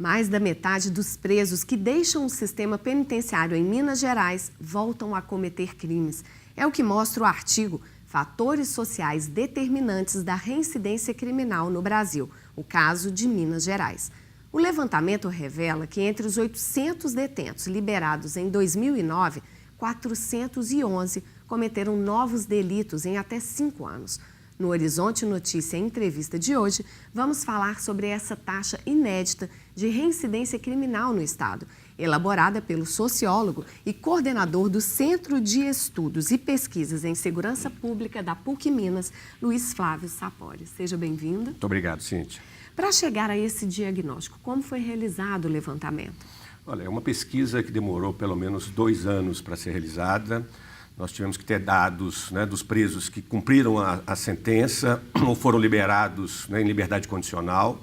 Mais da metade dos presos que deixam o sistema penitenciário em Minas Gerais voltam a cometer crimes. É o que mostra o artigo Fatores Sociais Determinantes da Reincidência Criminal no Brasil, o caso de Minas Gerais. O levantamento revela que entre os 800 detentos liberados em 2009, 411 cometeram novos delitos em até 5 anos. No Horizonte Notícia Entrevista de hoje, vamos falar sobre essa taxa inédita de reincidência criminal no Estado, elaborada pelo sociólogo e coordenador do Centro de Estudos e Pesquisas em Segurança Pública da PUC Minas, Luiz Flávio Sapori. Seja bem-vindo. Muito obrigado, Cíntia. Para chegar a esse diagnóstico, como foi realizado o levantamento? Olha, é uma pesquisa que demorou pelo menos 2 anos para ser realizada. Nós tivemos que ter dados, dos presos que cumpriram a sentença ou foram liberados, em liberdade condicional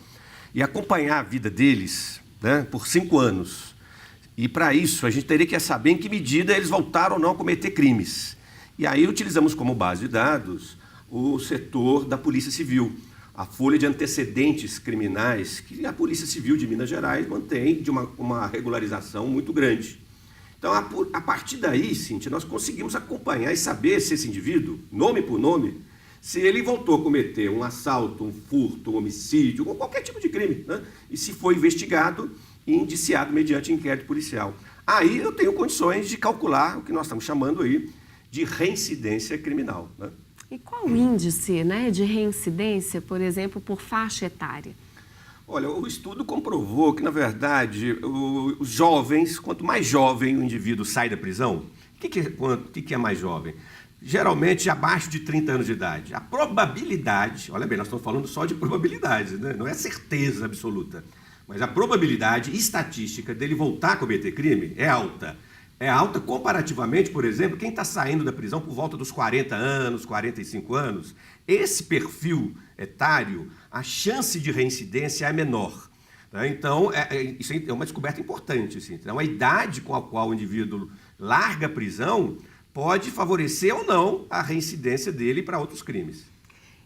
e acompanhar a vida deles, por 5 anos. E para isso a gente teria que saber em que medida eles voltaram ou não a cometer crimes. E aí utilizamos como base de dados o setor da Polícia Civil, a folha de antecedentes criminais que a Polícia Civil de Minas Gerais mantém de uma regularização muito grande. Então, a partir daí, Cíntia, nós conseguimos acompanhar e saber se esse indivíduo, nome por nome, se ele voltou a cometer um assalto, um furto, um homicídio, ou qualquer tipo de crime, e se foi investigado e indiciado mediante inquérito policial. Aí eu tenho condições de calcular o que nós estamos chamando aí de reincidência criminal. E qual o índice, de reincidência, por exemplo, por faixa etária? Olha, o estudo comprovou que, na verdade, os jovens, quanto mais jovem o indivíduo sai da prisão, o que é mais jovem? Geralmente abaixo de 30 anos de idade. A probabilidade, olha bem, nós estamos falando só de probabilidade, não é certeza absoluta, mas a probabilidade estatística dele voltar a cometer crime é alta. É alta comparativamente, por exemplo, quem está saindo da prisão por volta dos 40 anos, 45 anos. Esse perfil etário, a chance de reincidência é menor. Então, isso é uma descoberta importante. Assim. Então, a idade com a qual o indivíduo larga a prisão pode favorecer ou não a reincidência dele para outros crimes.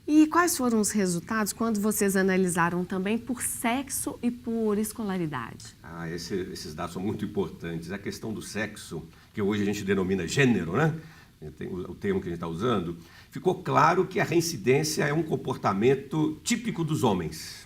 E quais foram os resultados quando vocês analisaram também por sexo e por escolaridade? Esses dados são muito importantes. A questão do sexo, que hoje a gente denomina gênero, o termo que a gente está usando, ficou claro que a reincidência é um comportamento típico dos homens.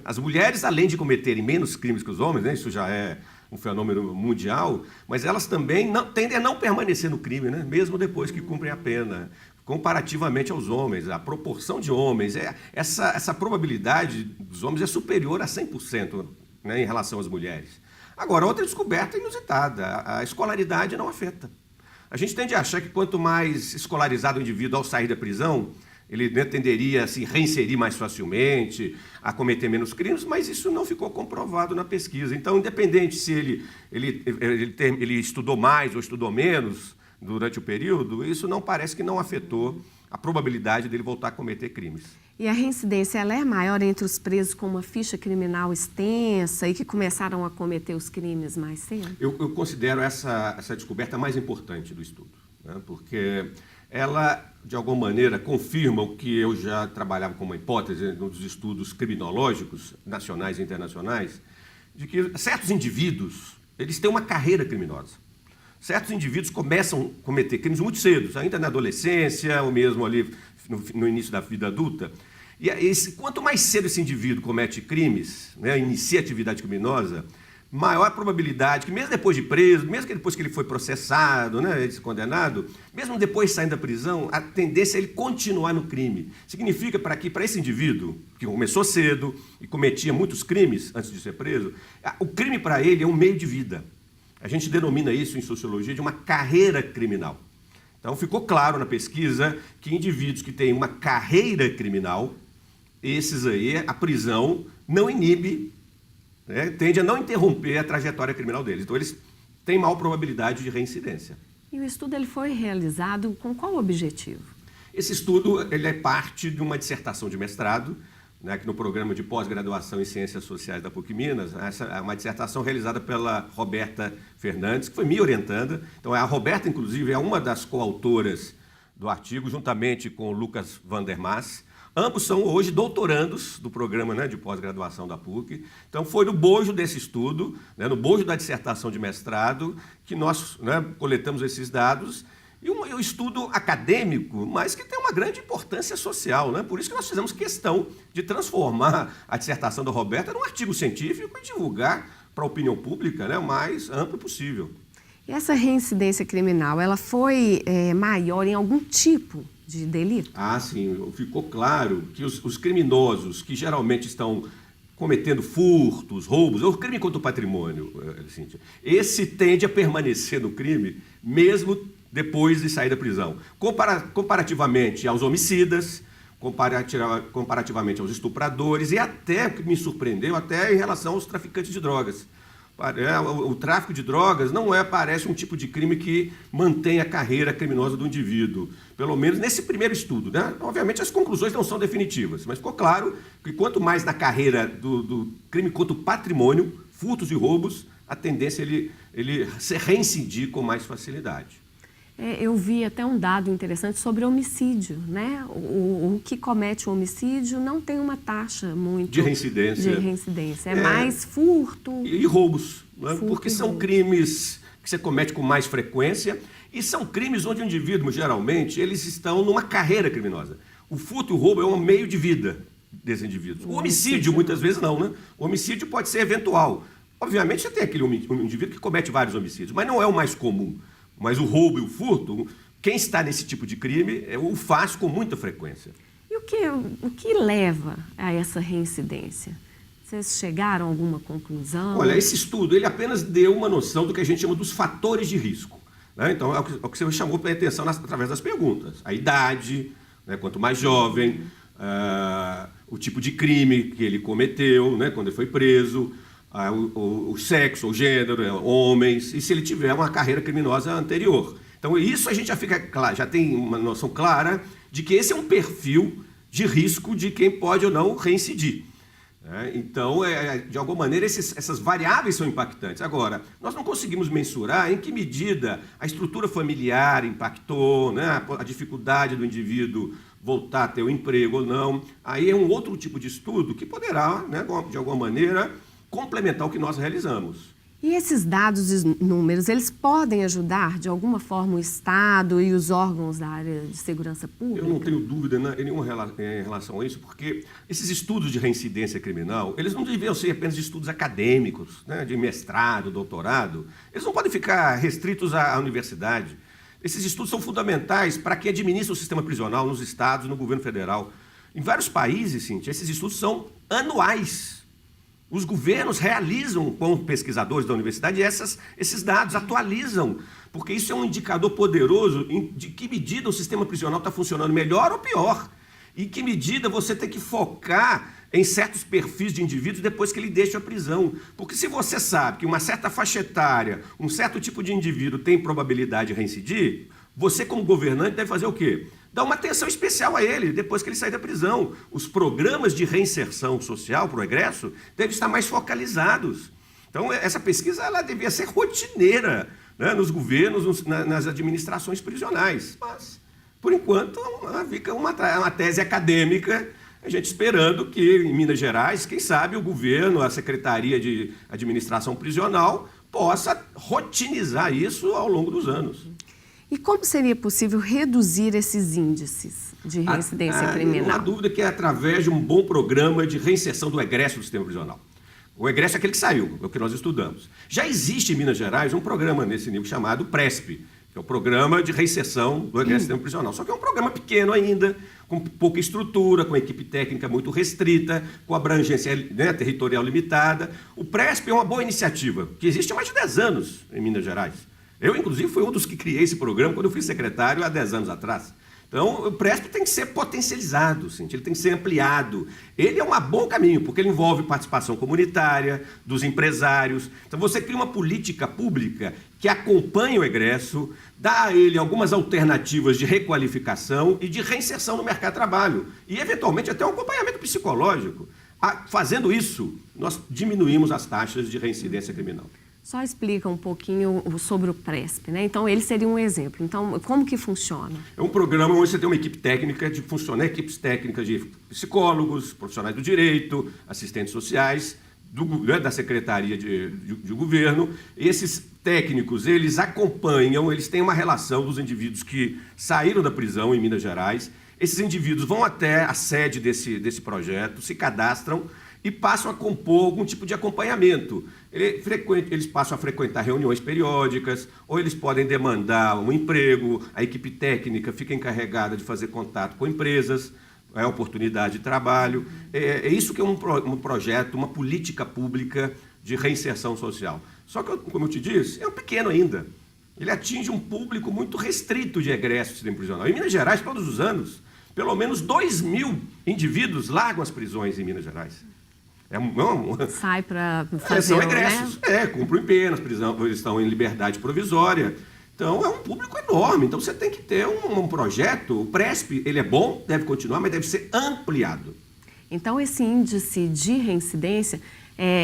As mulheres, além de cometerem menos crimes que os homens, isso já é um fenômeno mundial, mas elas também tendem a não permanecer no crime, mesmo depois que cumprem a pena. Comparativamente aos homens, a proporção de homens, essa probabilidade dos homens é superior a 100%, em relação às mulheres. Agora, outra descoberta inusitada, a escolaridade não afeta. A gente tende a achar que quanto mais escolarizado o indivíduo ao sair da prisão, ele tenderia a se reinserir mais facilmente, a cometer menos crimes, mas isso não ficou comprovado na pesquisa. Então, independente se ele estudou mais ou estudou menos durante o período, isso não parece que não afetou a probabilidade dele voltar a cometer crimes. E a reincidência ela é maior entre os presos com uma ficha criminal extensa e que começaram a cometer os crimes mais cedo? Eu considero essa descoberta mais importante do estudo, porque ela, de alguma maneira, confirma o que eu já trabalhava como hipótese nos estudos criminológicos nacionais e internacionais, de que certos indivíduos eles têm uma carreira criminosa. Certos indivíduos começam a cometer crimes muito cedo, ainda na adolescência ou mesmo ali no início da vida adulta. E quanto mais cedo esse indivíduo comete crimes, inicia atividade criminosa, maior a probabilidade que mesmo depois de preso, mesmo que depois que ele foi processado, condenado, mesmo depois de saindo da prisão, a tendência é ele continuar no crime. Significa que para esse indivíduo, que começou cedo e cometia muitos crimes antes de ser preso, o crime para ele é um meio de vida. A gente denomina isso em sociologia de uma carreira criminal. Então, ficou claro na pesquisa que indivíduos que têm uma carreira criminal, esses aí, a prisão não inibe, tende a não interromper a trajetória criminal deles. Então, eles têm maior probabilidade de reincidência. E o estudo ele foi realizado com qual objetivo? Esse estudo ele é parte de uma dissertação de mestrado, que no programa de pós-graduação em Ciências Sociais da PUC Minas, essa é uma dissertação realizada pela Roberta Fernandes, que foi me orientando. Então, a Roberta, inclusive, é uma das coautoras do artigo, juntamente com o Lucas Vandermaas. Ambos são hoje doutorandos do programa, né, de pós-graduação da PUC. Então, foi no bojo desse estudo, né, no bojo da dissertação de mestrado, que nós, né, coletamos esses dados. E um estudo acadêmico, mas que tem uma grande importância social, né? Por isso que nós fizemos questão de transformar a dissertação da Roberta num artigo científico e divulgar para a opinião pública, né, o mais amplo possível. E essa reincidência criminal, ela foi maior em algum tipo de delito? Ah, sim. Ficou claro que os criminosos que geralmente estão cometendo furtos, roubos, ou crime contra o patrimônio, Cíntia, esse tende a permanecer no crime mesmo depois de sair da prisão. Comparativamente aos homicidas, comparativamente aos estupradores e até, o que me surpreendeu, até em relação aos traficantes de drogas. O tráfico de drogas não parece um tipo de crime que mantém a carreira criminosa do indivíduo, pelo menos nesse primeiro estudo, né? Obviamente as conclusões não são definitivas, mas ficou claro que quanto mais na carreira do crime contra o patrimônio, furtos e roubos, a tendência é ele se reincidir com mais facilidade. Eu vi até um dado interessante sobre homicídio, né? O que comete o homicídio não tem uma taxa muito... De reincidência. É mais furto... E roubos, né? Furto porque e são roubo. Crimes que você comete com mais frequência e são crimes onde o indivíduo, geralmente, eles estão numa carreira criminosa. O furto e o roubo é um meio de vida desses indivíduos. O homicídio, muitas vezes, não, né? O homicídio pode ser eventual. Obviamente, você tem aquele indivíduo que comete vários homicídios, mas não é o mais comum. Mas o roubo e o furto, quem está nesse tipo de crime, o faz com muita frequência. E o que leva a essa reincidência? Vocês chegaram a alguma conclusão? Olha, esse estudo ele apenas deu uma noção do que a gente chama dos fatores de risco, né? Então, é o que você chamou para a atenção através das perguntas. A idade, né, quanto mais jovem, o tipo de crime que ele cometeu, né, quando ele foi preso, o sexo, o gênero, homens, e se ele tiver uma carreira criminosa anterior. Então, isso a gente já tem uma noção clara de que esse é um perfil de risco de quem pode ou não reincidir. Então, de alguma maneira, essas variáveis são impactantes. Agora, nós não conseguimos mensurar em que medida a estrutura familiar impactou, né, a dificuldade do indivíduo voltar a ter o emprego ou não. Aí é um outro tipo de estudo que poderá, né, de alguma maneira, complementar o que nós realizamos. E esses dados e números, eles podem ajudar, de alguma forma, o Estado e os órgãos da área de segurança pública? Eu não tenho dúvida nenhuma em relação a isso, porque esses estudos de reincidência criminal, eles não deviam ser apenas de estudos acadêmicos, né, de mestrado, doutorado. Eles não podem ficar restritos à universidade. Esses estudos são fundamentais para quem administra o sistema prisional nos estados e no governo federal. Em vários países, Cíntia, esses estudos são anuais. Os governos realizam com pesquisadores da universidade esses dados, atualizam, porque isso é um indicador poderoso de que medida o sistema prisional está funcionando melhor ou pior, e que medida você tem que focar em certos perfis de indivíduos depois que ele deixa a prisão. Porque se você sabe que uma certa faixa etária, um certo tipo de indivíduo tem probabilidade de reincidir, você, como governante, deve fazer o quê? Dar uma atenção especial a ele depois que ele sair da prisão. Os programas de reinserção social para o egresso devem estar mais focalizados. Então, essa pesquisa ela devia ser rotineira, né, nos governos, nas administrações prisionais. Mas, por enquanto, fica uma tese acadêmica, a gente esperando que, em Minas Gerais, quem sabe o governo, a Secretaria de Administração Prisional, possa rotinizar isso ao longo dos anos. E como seria possível reduzir esses índices de reincidência criminal? Não há dúvida que é através de um bom programa de reinserção do egresso do sistema prisional. O egresso é aquele que saiu, é o que nós estudamos. Já existe em Minas Gerais um programa nesse nível chamado PRESP, que é o Programa de Reinserção do Egresso do Sistema Prisional. Só que é um programa pequeno ainda, com pouca estrutura, com equipe técnica muito restrita, com abrangência, né, territorial limitada. O PRESP é uma boa iniciativa, que existe há mais de 10 anos em Minas Gerais. Eu, inclusive, fui um dos que criei esse programa quando eu fui secretário há 10 anos atrás. Então, o PRESP tem que ser potencializado, ele tem que ser ampliado. Ele é um bom caminho, porque ele envolve participação comunitária, dos empresários. Então, você cria uma política pública que acompanha o egresso, dá a ele algumas alternativas de requalificação e de reinserção no mercado de trabalho. E, eventualmente, até um acompanhamento psicológico. Fazendo isso, nós diminuímos as taxas de reincidência criminal. Só explica um pouquinho sobre o PRESP, né? Então, ele seria um exemplo. Então, como que funciona? É um programa onde você tem uma equipe técnica de funcionar, equipes técnicas de psicólogos, profissionais do direito, assistentes sociais, da Secretaria de Governo. Esses técnicos, eles acompanham, eles têm uma relação dos indivíduos que saíram da prisão em Minas Gerais. Esses indivíduos vão até a sede desse projeto, se cadastram e passam a compor algum tipo de acompanhamento. Eles passam a frequentar reuniões periódicas, ou eles podem demandar um emprego, a equipe técnica fica encarregada de fazer contato com empresas, oportunidade de trabalho. É isso que é um projeto, uma política pública de reinserção social. Só que, como eu te disse, é um pequeno ainda. Ele atinge um público muito restrito de egressos do sistema prisional. Em Minas Gerais, todos os anos, pelo menos 2.000 indivíduos largam as prisões em Minas Gerais. Sai para fazer, são egressos, cumprem penas, eles estão em liberdade provisória. Então, é um público enorme. Então, você tem que ter um projeto. O PRESP, ele é bom, deve continuar, mas deve ser ampliado. Então, esse índice de reincidência,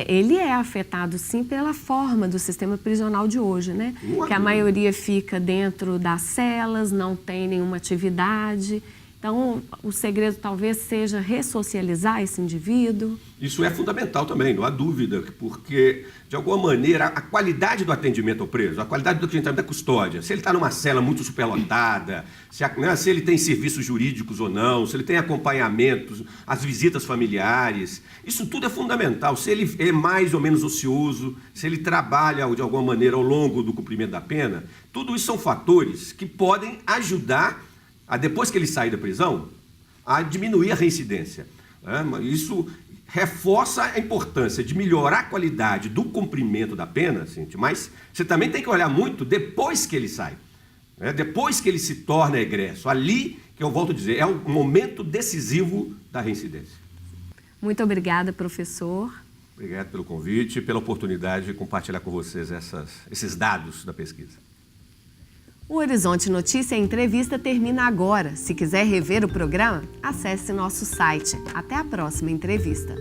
ele é afetado, sim, pela forma do sistema prisional de hoje, né? Que a maioria fica dentro das celas, não tem nenhuma atividade. Então, o segredo talvez seja ressocializar esse indivíduo. Isso é fundamental também, não há dúvida, porque, de alguma maneira, a qualidade do atendimento ao preso, a qualidade do atendimento da custódia, se ele está numa cela muito superlotada, se ele tem serviços jurídicos ou não, se ele tem acompanhamentos, as visitas familiares, isso tudo é fundamental. Se ele é mais ou menos ocioso, se ele trabalha, de alguma maneira, ao longo do cumprimento da pena, tudo isso são fatores que podem ajudar depois que ele sair da prisão, a diminuir a reincidência. Isso reforça a importância de melhorar a qualidade do cumprimento da pena, mas você também tem que olhar muito depois que ele sai, depois que ele se torna egresso. Ali, que eu volto a dizer, é o momento decisivo da reincidência. Muito obrigada, professor. Obrigado pelo convite e pela oportunidade de compartilhar com vocês esses dados da pesquisa. O Horizonte Notícia Entrevista termina agora. Se quiser rever o programa, acesse nosso site. Até a próxima entrevista.